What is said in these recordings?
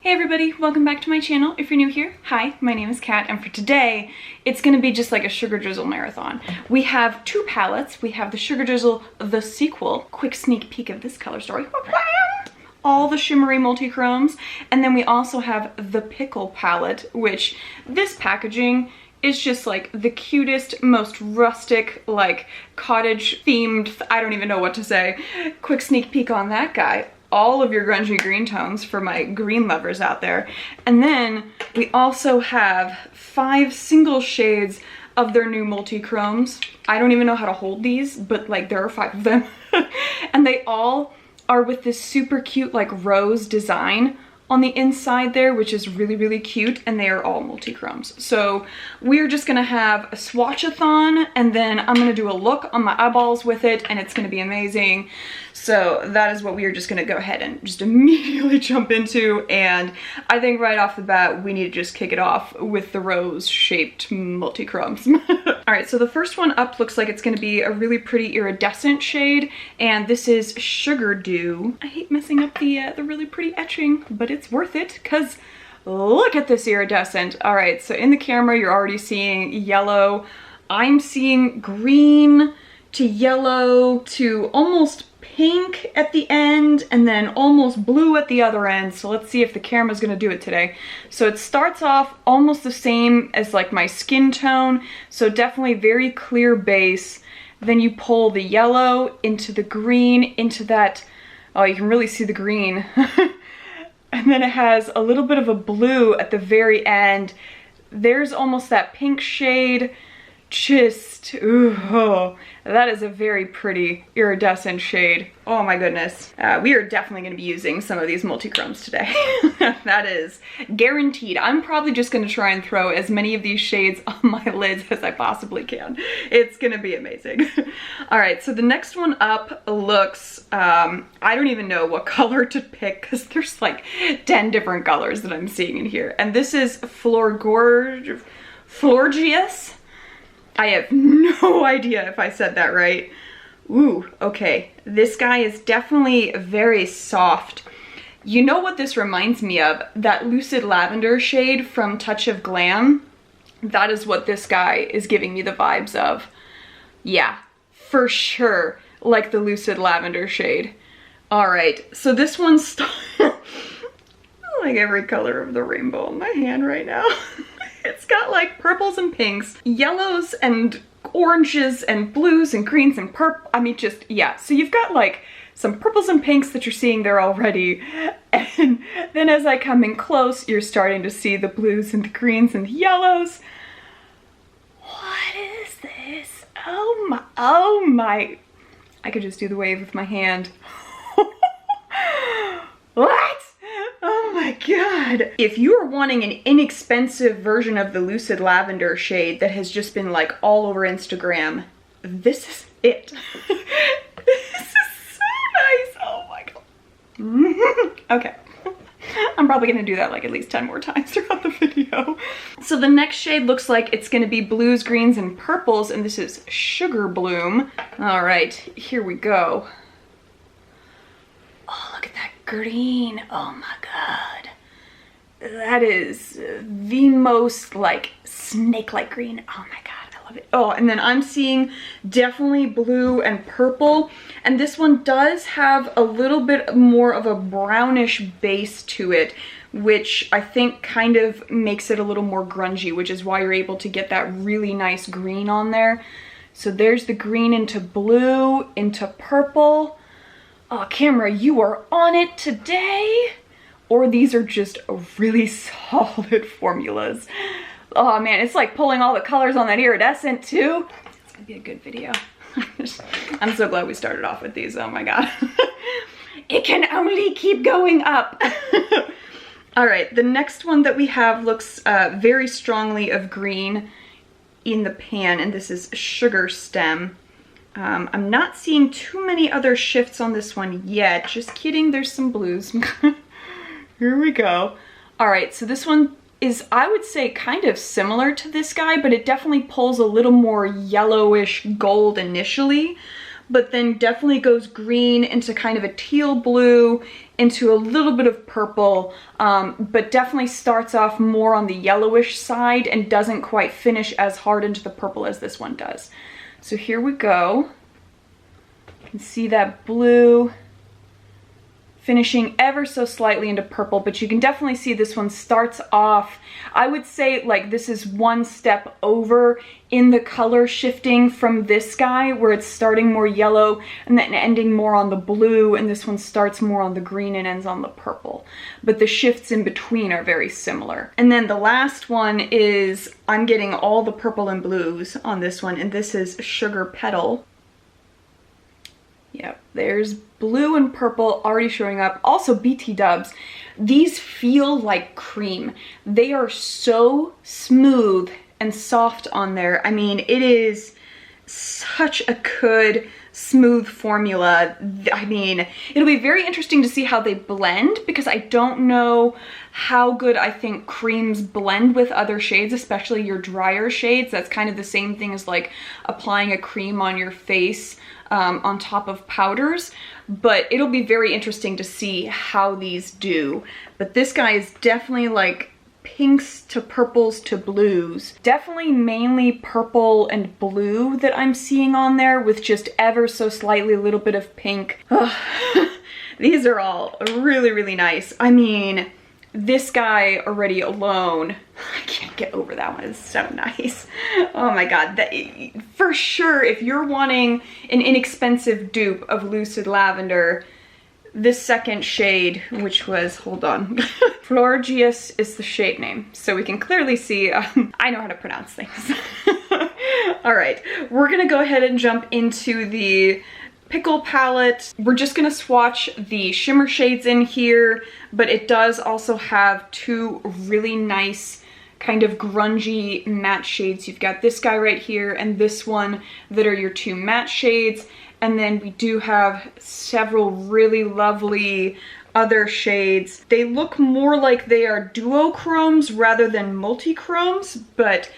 Hey everybody, welcome back to my channel. If you're new here, hi, my name is Kat, and for today, it's gonna be just like a Sugar Drizzle marathon. We have two palettes. We have the Sugar Drizzle, the Sequel, quick sneak peek of this color story, all the shimmery multi-chromes, and then we also have the Pickle palette, which this packaging is just like the cutest, most rustic, like cottage themed, I don't even know what to say. Quick sneak peek on that guy. All of your grungy green tones for my green lovers out there. And then we also have 5 single shades of their new multi-chromes. I don't even know how to hold these, but like there are 5 of them. And they all are with this super cute like rose design on the inside there, which is really, really cute, and they are all multi-chromes. So we're just gonna have a swatch-a-thon, and then I'm gonna do a look on my eyeballs with it, and it's gonna be amazing. So that is what we are just gonna go ahead and just immediately jump into, and I think right off the bat, we need to just kick it off with the rose-shaped multi-chromes. All right, so the first one up looks like it's gonna be a really pretty iridescent shade, and this is Sugar Dew. I hate messing up the really pretty etching, but it's worth it, because look at this iridescent. All right, so in the camera, you're already seeing yellow. I'm seeing green to yellow to almost pink at the end, and then almost blue at the other end. So let's see if the camera's gonna do it today. So it starts off almost the same as like my skin tone, so definitely very clear base. Then you pull the yellow into the green, into that, oh, you can really see the green. And then it has a little bit of a blue at the very end. There's almost that pink shade. Just, ooh, that is a very pretty iridescent shade. Oh my goodness. We are definitely gonna be using some of these multi-chromes today. That is guaranteed. I'm probably just gonna try and throw as many of these shades on my lids as I possibly can. It's gonna be amazing. All right, so the next one up looks, I don't even know what color to pick because there's like 10 different colors that I'm seeing in here. And this is Florgius. I have no idea if I said that right. Ooh, okay. This guy is definitely very soft. You know what this reminds me of? That Lucid Lavender shade from Touch of Glam. That is what this guy is giving me the vibes of. Yeah, for sure. Like the Lucid Lavender shade. All right, so this one's like every color of the rainbow on my hand right now. It's got like purples and pinks, yellows and oranges and blues and greens and purple. I mean, just, yeah. So you've got like some purples and pinks that you're seeing there already. And then as I come in close, you're starting to see the blues and the greens and the yellows. What is this? Oh my. I could just do the wave with my hand. What? Oh my god. If you are wanting an inexpensive version of the Lucid Lavender shade that has just been like all over Instagram, this is it. This is so nice. Oh my god. Okay. I'm probably gonna do that like at least 10 more times throughout the video. So the next shade looks like it's gonna be blues, greens, and purples, and this is Sugar Bloom. All right, here we go. Oh, look at that green. Oh my god. That is the most like snake-like green. Oh my god, I love it. Oh, and then I'm seeing definitely blue and purple. And this one does have a little bit more of a brownish base to it, which I think kind of makes it a little more grungy, which is why you're able to get that really nice green on there. So there's the green into blue, into purple. Oh, camera, you are on it today. Or these are just really solid formulas. Oh man, it's like pulling all the colors on that iridescent too. It's gonna be a good video. I'm so glad we started off with these, oh my god. It can only keep going up. All right, the next one that we have looks very strongly of green in the pan, and this is Sugar Stem. I'm not seeing too many other shifts on this one yet. Just kidding, there's some blues. Here we go. All right, so this one is, I would say, kind of similar to this guy, but it definitely pulls a little more yellowish gold initially. but then definitely goes green into kind of a teal blue, into a little bit of purple, but definitely starts off more on the yellowish side and doesn't quite finish as hard into the purple as this one does. So here we go. You can see that blue finishing ever so slightly into purple, but you can definitely see this one starts off, I would say like this is one step over in the color shifting from this guy, where it's starting more yellow and then ending more on the blue, and this one starts more on the green and ends on the purple. But the shifts in between are very similar. And then the last one is, I'm getting all the purple and blues on this one, and this is Sugar Petal. Yep, there's blue and purple already showing up. Also BT dubs. These feel like cream. They are so smooth and soft on there. I mean, it is such a good, smooth formula. I mean, it'll be very interesting to see how they blend, because I don't know how good I think creams blend with other shades, especially your drier shades. That's kind of the same thing as like applying a cream on your face on top of powders, but it'll be very interesting to see how these do. But this guy is definitely like pinks to purples to blues. Definitely mainly purple and blue that I'm seeing on there, with just ever so slightly a little bit of pink. These are all really, really nice. I mean, this guy already alone, I can't get over that one. It's so nice. Oh my god, that, for sure, if you're wanting an inexpensive dupe of Lucid Lavender, this second shade, which was, hold on, Florgius is the shade name, so we can clearly see, I know how to pronounce things. All right, we're gonna go ahead and jump into the Pickle palette. We're just gonna swatch the shimmer shades in here, but it does also have two really nice kind of grungy matte shades. You've got this guy right here and this one that are your two matte shades, and then we do have several really lovely other shades. They look more like they are duochromes rather than multichromes, but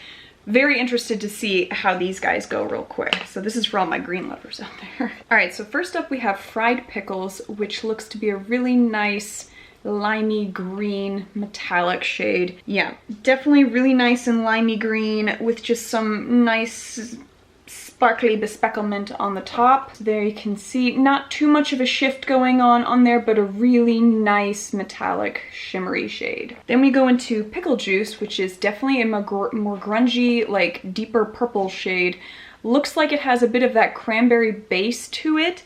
very interested to see how these guys go real quick. So this is for all my green lovers out there. All right, so first up we have Fried Pickles, which looks to be a really nice limey green metallic shade. Yeah, definitely really nice and limey green with just some nice sparkly bespecklement on the top. There you can see not too much of a shift going on there, but a really nice metallic shimmery shade. Then we go into Pickle Juice, which is definitely a more grungy, like deeper purple shade. Looks like it has a bit of that cranberry base to it,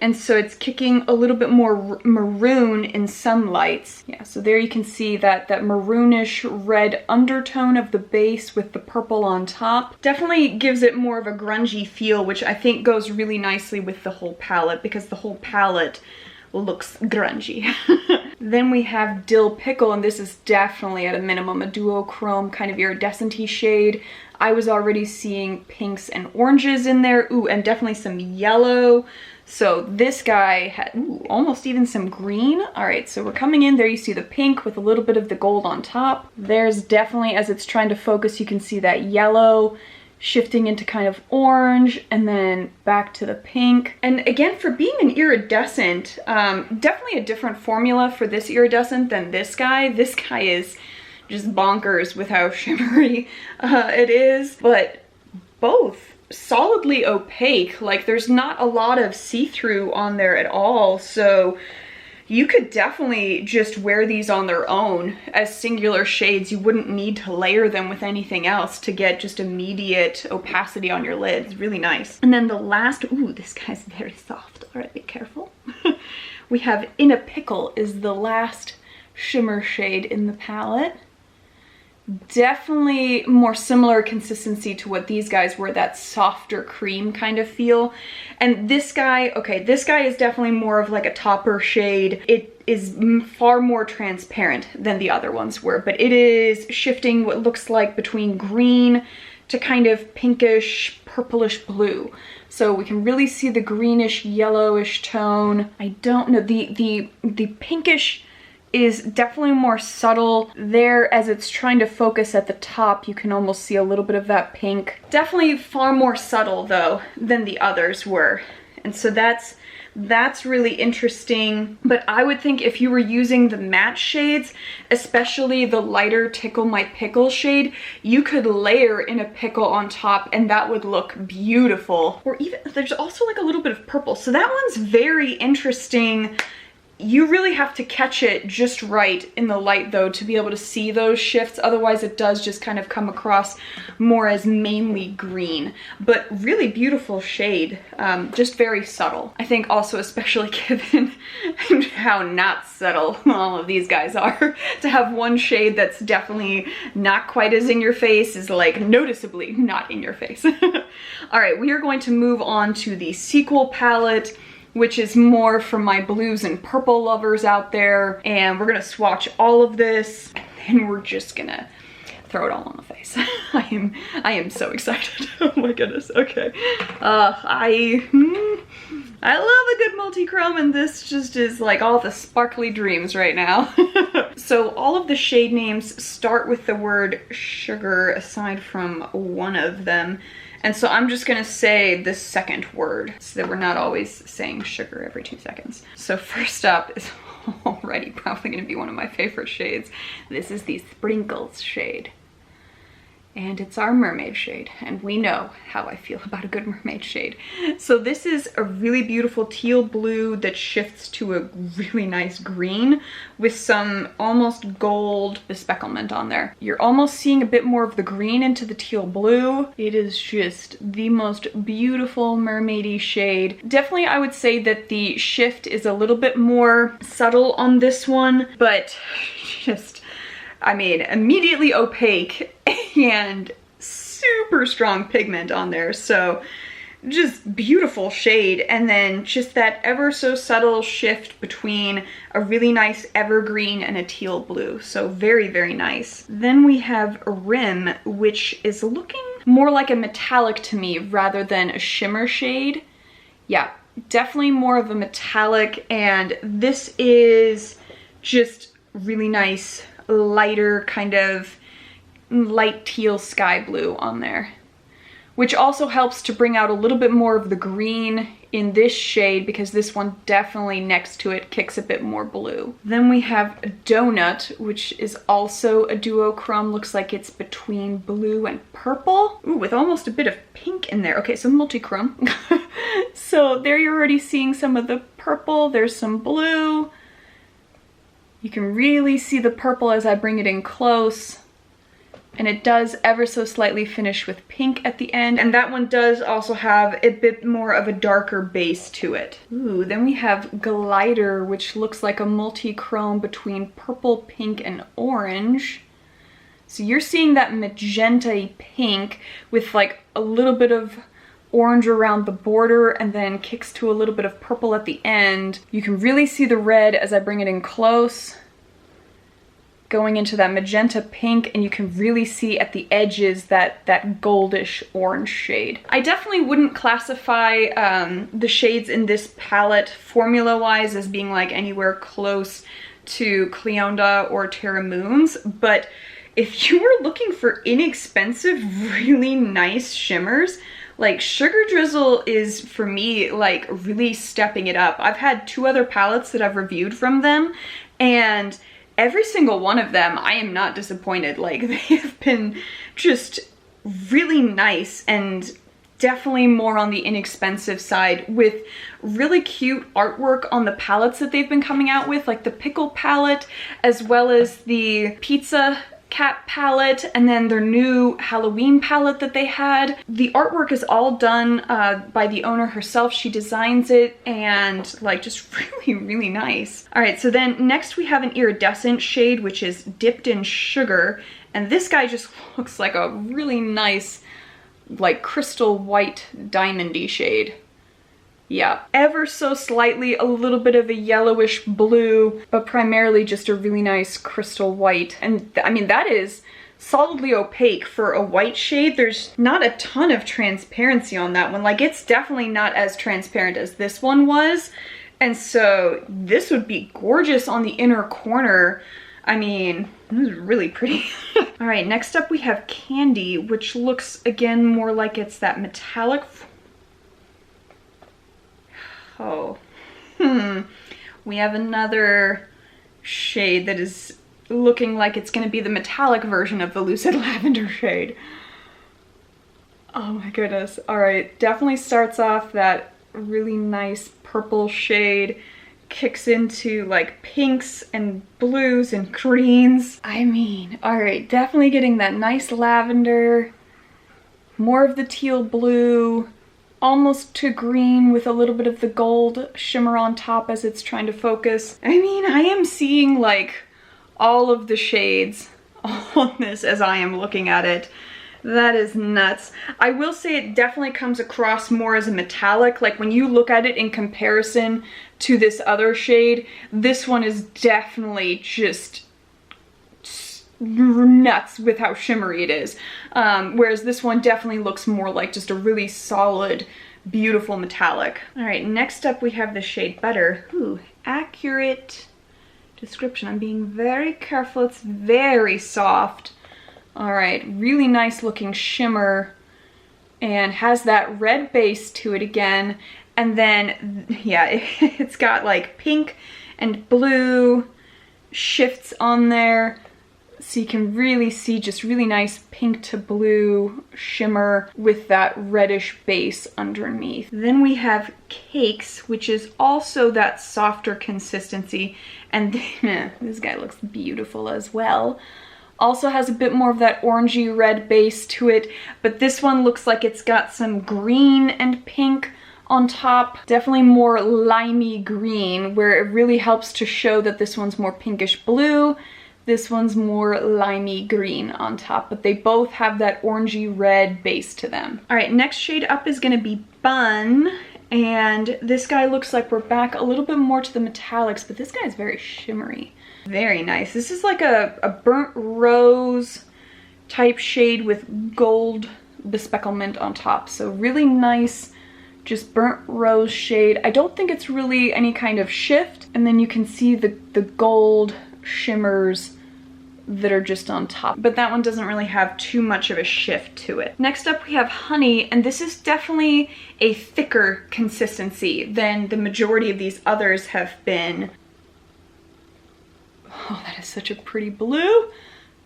and so it's kicking a little bit more maroon in some lights. Yeah, so there you can see that maroonish red undertone of the base with the purple on top. Definitely gives it more of a grungy feel, which I think goes really nicely with the whole palette, because the whole palette looks grungy. Then we have Dill Pickle, and this is definitely at a minimum a duochrome kind of iridescent-y shade. I was already seeing pinks and oranges in there. Ooh, and definitely some yellow. So this guy had, ooh, almost even some green. All right, so we're coming in there. You see the pink with a little bit of the gold on top. There's definitely, as it's trying to focus, you can see that yellow shifting into kind of orange and then back to the pink. And again, for being an iridescent, definitely a different formula for this iridescent than this guy. This guy is just bonkers with how shimmery it is, but both solidly opaque. Like, there's not a lot of see-through on there at all, so you could definitely just wear these on their own as singular shades. You wouldn't need to layer them with anything else to get just immediate opacity on your lid. It's really nice. And then the last, ooh, this guy's very soft. All right, be careful. We have In a Pickle is the last shimmer shade in the palette. Definitely more similar consistency to what these guys were, that softer cream kind of feel. And this guy, okay, this guy is definitely more of like a topper shade. It is far more transparent than the other ones were, but it is shifting what looks like between green to kind of pinkish, purplish blue. So we can really see the greenish, yellowish tone. I don't know, the pinkish is definitely more subtle there. As it's trying to focus at the top, you can almost see a little bit of that pink. Definitely far more subtle though than the others were. And so that's really interesting. But I would think if you were using the matte shades, especially the lighter Tickle My Pickle shade, you could layer in a pickle on top and that would look beautiful. Or even, there's also like a little bit of purple. So that one's very interesting. You really have to catch it just right in the light though to be able to see those shifts. Otherwise it does just kind of come across more as mainly green, but really beautiful shade, just very subtle. I think also especially given how not subtle all of these guys are, to have one shade that's definitely not quite as in your face is like noticeably not in your face. All right, we are going to move on to the Sequel palette, which is more for my blues and purple lovers out there. And we're gonna swatch all of this and then we're just gonna throw it all on the face. I am so excited. Oh my goodness, okay. I love a good multi-chrome and this just is like all the sparkly dreams right now. So all of the shade names start with the word sugar aside from one of them. And so I'm just gonna say the second word so that we're not always saying sugar every 2 seconds. So first up is already probably gonna be one of my favorite shades. This is the Sprinkles shade. And it's our mermaid shade, and we know how I feel about a good mermaid shade. So this is a really beautiful teal blue that shifts to a really nice green with some almost gold bespecklement on there. You're almost seeing a bit more of the green into the teal blue. It is just the most beautiful mermaidy shade. Definitely I would say that the shift is a little bit more subtle on this one, but just, I mean, immediately opaque and super strong pigment on there. So just beautiful shade. And then just that ever so subtle shift between a really nice evergreen and a teal blue. So very, very nice. Then we have a rim, which is looking more like a metallic to me rather than a shimmer shade. Yeah, definitely more of a metallic. And this is just really nice, lighter kind of light teal sky blue on there, which also helps to bring out a little bit more of the green in this shade because this one definitely next to it kicks a bit more blue. Then we have a Donut, which is also a duochrome. Looks like it's between blue and purple. Ooh, with almost a bit of pink in there. Okay, so multichrome. So there you're already seeing some of the purple. There's some blue. You can really see the purple as I bring it in close. And it does ever so slightly finish with pink at the end. And that one does also have a bit more of a darker base to it. Ooh, then we have Glider, which looks like a multi-chrome between purple, pink, and orange. So you're seeing that magenta pink with like a little bit of orange around the border and then kicks to a little bit of purple at the end. You can really see the red as I bring it in close, going into that magenta pink, and you can really see at the edges that goldish orange shade. I definitely wouldn't classify the shades in this palette formula-wise as being like anywhere close to Cleonda or Terra Moons, but if you were looking for inexpensive, really nice shimmers, like Sugar Drizzle is, for me, like really stepping it up. I've had 2 other palettes that I've reviewed from them, and every single one of them, I am not disappointed. Like, they have been just really nice and definitely more on the inexpensive side with really cute artwork on the palettes that they've been coming out with, like the Pickle palette, as well as the Pizza Cat palette, and then their new Halloween palette that they had. The artwork is all done by the owner herself. She designs it, and like just really, really nice. All right, so then next we have an iridescent shade, which is dipped in sugar, and this guy just looks like a really nice, like crystal white diamondy shade. Yeah, ever so slightly a little bit of a yellowish blue, but primarily just a really nice crystal white. And I mean, that is solidly opaque for a white shade. There's not a ton of transparency on that one. Like, it's definitely not as transparent as this one was. And so this would be gorgeous on the inner corner. I mean, this is really pretty. All right, next up we have Candy, which looks again more like it's that metallic. Oh, we have another shade that is looking like it's gonna be the metallic version of the Lucid Lavender shade. Oh my goodness. All right, definitely starts off that really nice purple shade, kicks into like pinks and blues and greens. I mean, all right, definitely getting that nice lavender, more of the teal blue, almost to green with a little bit of the gold shimmer on top as it's trying to focus. I mean, I am seeing like all of the shades on this as I am looking at it. That is nuts. I will say it definitely comes across more as a metallic. Like when you look at it in comparison to this other shade, this one is definitely just nuts with how shimmery it is. Whereas this one definitely looks more like just a really solid, beautiful metallic. All right, next up we have the shade Butter. Ooh, accurate description. I'm being very careful. It's very soft. All right, really nice looking shimmer and has that red base to it again. And then, yeah, it's got like pink and blue shifts on there. So you can really see just really nice pink to blue shimmer with that reddish base underneath. Then we have Cakes, which is also that softer consistency. And this guy looks beautiful as well. Also has a bit more of that orangey red base to it, but this one looks like it's got some green and pink on top. Definitely more limey green, where it really helps to show that this one's more pinkish blue. This one's more limey green on top, but they both have that orangey red base to them. All right, next shade up is gonna be Bun. And this guy looks like we're back a little bit more to the metallics, but this guy is very shimmery. Very nice. This is like a burnt rose type shade with gold bespecklement on top. So really nice, just burnt rose shade. I don't think it's really any kind of shift. And then you can see the gold shimmers that are just on top, but that one doesn't really have too much of a shift to it. Next up we have Honey, and this is definitely a thicker consistency than the majority of these others have been. Oh, that is such a pretty blue.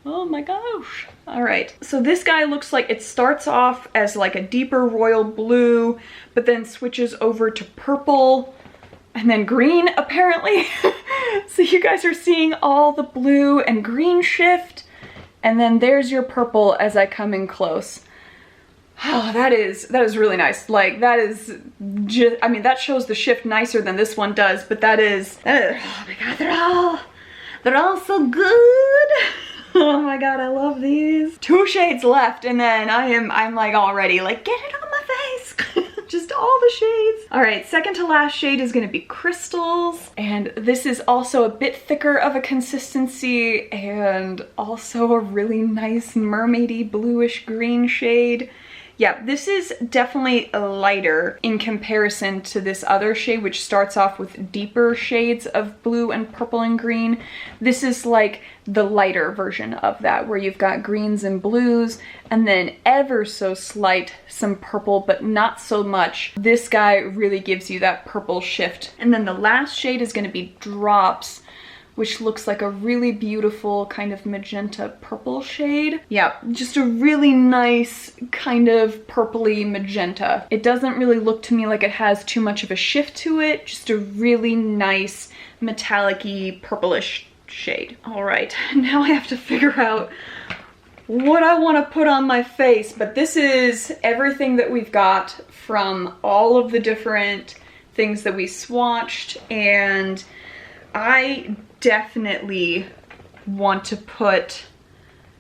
Oh my gosh. All right, so this guy looks like it starts off as like a deeper royal blue, but then switches over to purple and then green apparently. So you guys are seeing all the blue and green shift, and then there's your purple as I come in close. Oh, that is really nice. Like that is just, I mean, that shows the shift nicer than this one does, but that is, oh my God, they're all so good. Oh my God, I love these. 2 shades left, and then I'm like already like, get it on my face. Just all the shades. All right, second to last shade is gonna be Crystals. And this is also a bit thicker of a consistency and also a really nice mermaidy bluish green shade. Yeah, this is definitely lighter in comparison to this other shade, which starts off with deeper shades of blue and purple and green. This is like the lighter version of that, where you've got greens and blues, and then ever so slight some purple, but not so much. This guy really gives you that purple shift. And then the last shade is gonna be Drops, which looks like a really beautiful kind of magenta purple shade. Yeah, just a really nice kind of purpley magenta. It doesn't really look to me like it has too much of a shift to it, just a really nice metallic-y purplish shade. All right, now I have to figure out what I want to put on my face, but this is everything that we've got from all of the different things that we swatched, and I definitely want to put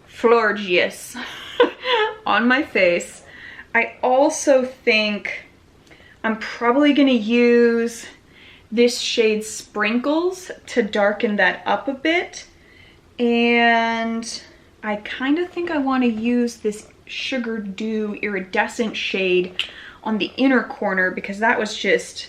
Florgius on my face. I also think I'm probably gonna use this shade Sprinkles to darken that up a bit. And I kind of think I want to use this Sugar Dew Iridescent shade on the inner corner because that was just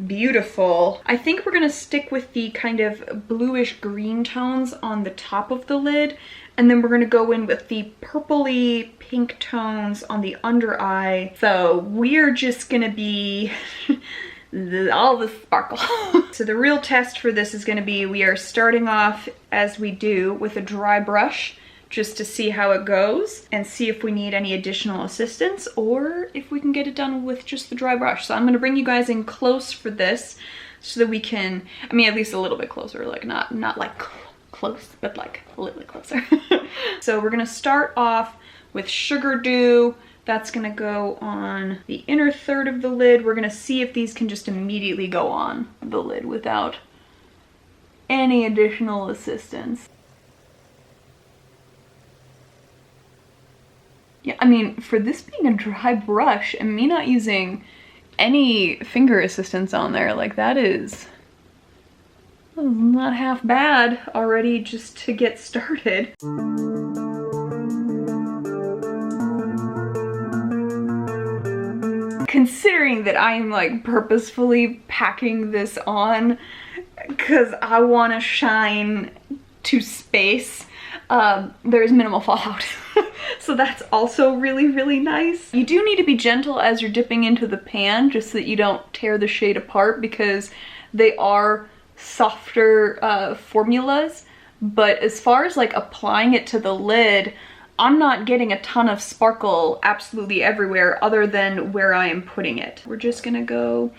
beautiful. I think we're gonna stick with the kind of bluish green tones on the top of the lid, and then we're gonna go in with the purpley pink tones on the under eye. So we're just gonna be all the sparkle. So the real test for this is going to be, we are starting off as we do with a dry brush just to see how it goes and see if we need any additional assistance or if we can get it done with just the dry brush. So I'm going to bring you guys in close for this so that we can, I mean, at least a little bit closer, like not like close, but like a little bit closer. So we're going to start off with Sugar Dew. That's gonna go on the inner third of the lid. We're gonna see if these can just immediately go on the lid without any additional assistance. Yeah, I mean, for this being a dry brush and me not using any finger assistance on there, like that is not half bad already just to get started. Considering that I am like purposefully packing this on because I want to shine to space, there's minimal fallout. So that's also really, really nice. You do need to be gentle as you're dipping into the pan just so that you don't tear the shade apart because they are softer formulas. But as far as like applying it to the lid, I'm not getting a ton of sparkle absolutely everywhere other than where I am putting it. We're just gonna go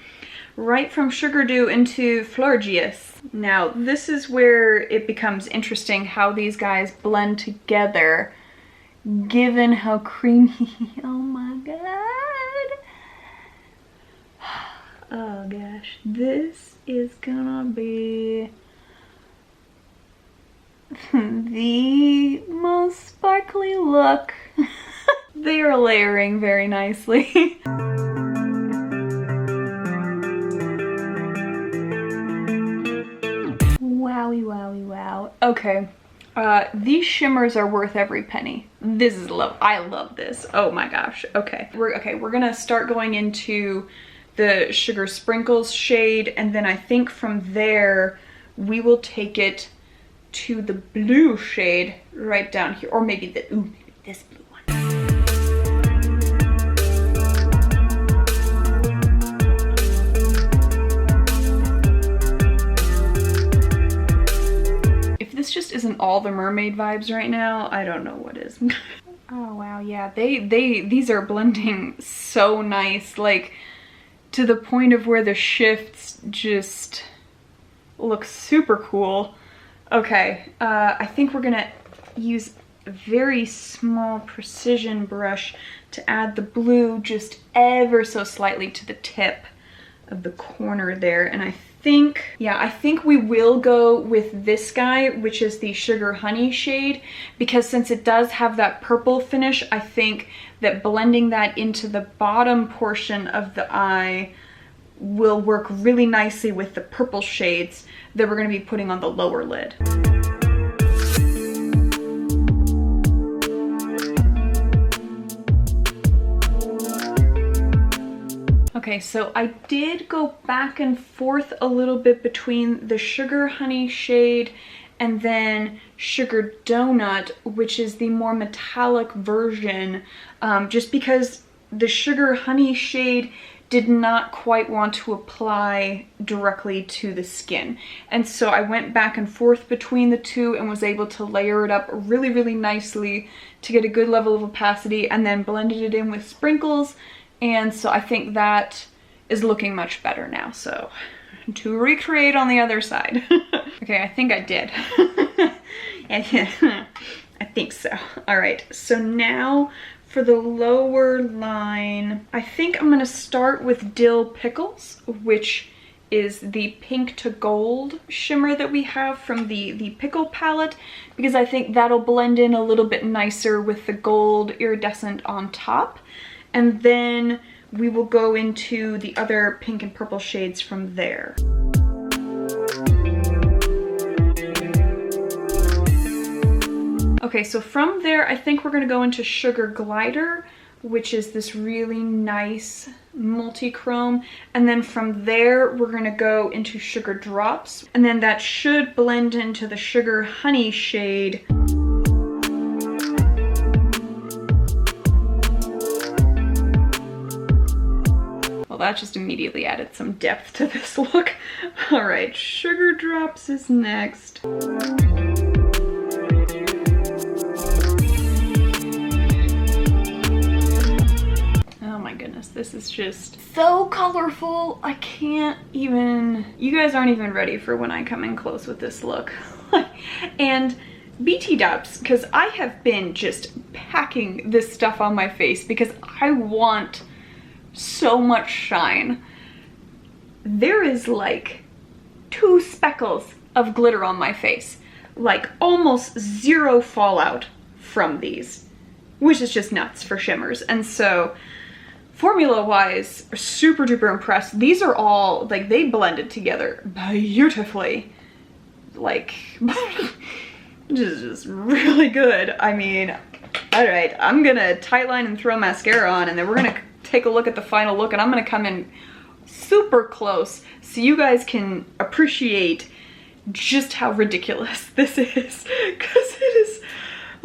right from Sugar Dew into Florgius. Now, this is where it becomes interesting how these guys blend together, given how creamy, oh my god. Oh gosh, this is gonna be the most sparkly look. They are layering very nicely. Wowie, wowie, wow. Okay, these shimmers are worth every penny. This is love. I love this. Oh my gosh. Okay, we're gonna start going into the Sugar Sprinkles shade, and then I think from there we will take it to the blue shade right down here, or maybe maybe this blue one. If this just isn't all the mermaid vibes right now, I don't know what is. Oh wow, yeah, these are blending so nice, like to the point of where the shifts just look super cool. Okay, I think we're gonna use a very small precision brush to add the blue just ever so slightly to the tip of the corner there. And I think, yeah, I think we will go with this guy, which is the Sugar Honey shade, because since it does have that purple finish, I think that blending that into the bottom portion of the eye will work really nicely with the purple shades that we're going to be putting on the lower lid. Okay, so I did go back and forth a little bit between the Sugar Honey shade and then Sugar Donut, which is the more metallic version, just because the Sugar Honey shade did not quite want to apply directly to the skin. And so I went back and forth between the two and was able to layer it up really, really nicely to get a good level of opacity, and then blended it in with sprinkles. And so I think that is looking much better now. So to recreate on the other side. Okay, I think I did. I think so. All right, so now for the lower line, I think I'm gonna start with Dill Pickles, which is the pink to gold shimmer that we have from the Pickle palette, because I think that'll blend in a little bit nicer with the gold iridescent on top. And then we will go into the other pink and purple shades from there. Okay, so from there, I think we're gonna go into Sugar Glider, which is this really nice multi-chrome. And then from there, we're gonna go into Sugar Drops. And then that should blend into the Sugar Honey shade. Well, that just immediately added some depth to this look. All right, Sugar Drops is next. Oh my goodness, this is just so colorful. I can't even, you guys aren't even ready for when I come in close with this look. And BT dubs, because I have been just packing this stuff on my face because I want so much shine. There is like 2 speckles of glitter on my face, like almost 0 fallout from these, which is just nuts for shimmers. And so formula wise, super duper impressed. These are all like, they blended together beautifully, like just really good. I mean, all right, I'm gonna tightline and throw mascara on, and then we're gonna take a look at the final look, and I'm gonna come in super close so you guys can appreciate just how ridiculous this is, because it is,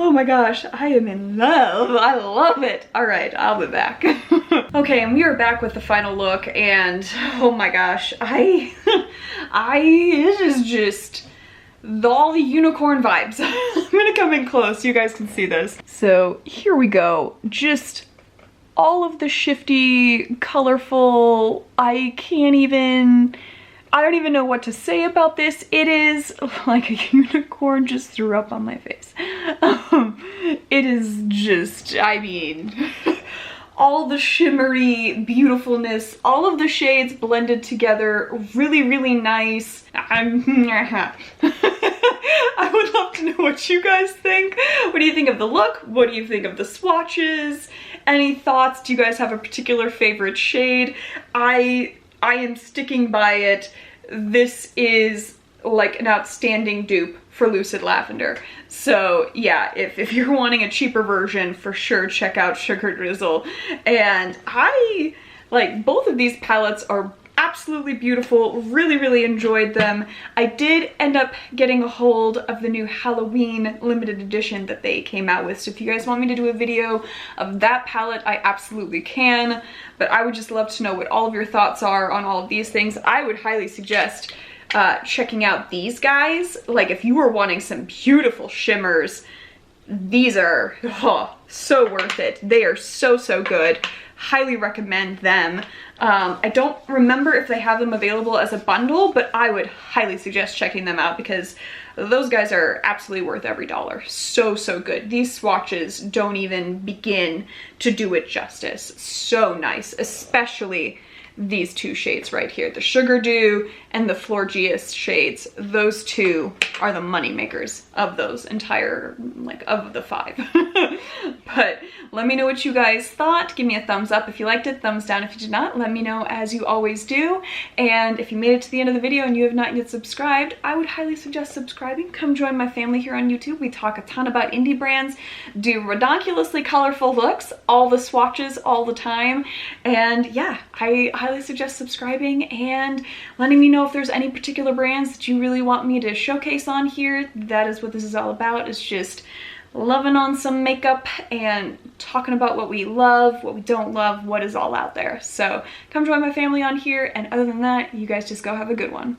oh my gosh, I am in love. I love it. All right, I'll be back. Okay, and we are back with the final look, and oh my gosh, it is just all the unicorn vibes. I'm gonna come in close so you guys can see this. So here we go. Just all of the shifty, colorful, I don't even know what to say about this. It is like a unicorn just threw up on my face. It is just, I mean, all the shimmery beautifulness, all of the shades blended together, really, really nice. I would love to know what you guys think. What do you think of the look? What do you think of the swatches? Any thoughts? Do you guys have a particular favorite shade? I am sticking by it. This is like an outstanding dupe for Lucid Lavender. So yeah, if you're wanting a cheaper version, for sure check out Sugar Drizzle. And I like both of these palettes are absolutely beautiful. Really, really enjoyed them. I did end up getting a hold of the new Halloween limited edition that they came out with. So if you guys want me to do a video of that palette, I absolutely can. But I would just love to know what all of your thoughts are on all of these things. I would highly suggest checking out these guys. Like if you were wanting some beautiful shimmers, these are so worth it. They are so, so good. Highly recommend them. I don't remember if they have them available as a bundle, but I would highly suggest checking them out because those guys are absolutely worth every dollar. So, so good. These swatches don't even begin to do it justice. So nice, especially these 2 shades right here, the Sugar Dew and the Florgeous shades. Those 2 are the money makers of those entire, like, of the 5. But let me know what you guys thought. Give me a thumbs up if you liked it, thumbs down if you did not. Let me know as you always do. And if you made it to the end of the video and you have not yet subscribed, I would highly suggest subscribing. Come join my family here on YouTube. We talk a ton about indie brands, do redonkulously colorful looks, all the swatches all the time. And yeah, I highly suggest subscribing and letting me know if there's any particular brands that you really want me to showcase on here. That is what this is all about, is just loving on some makeup and talking about what we love, what we don't love, what is all out there. So come join my family on here, and other than that, you guys just go have a good one.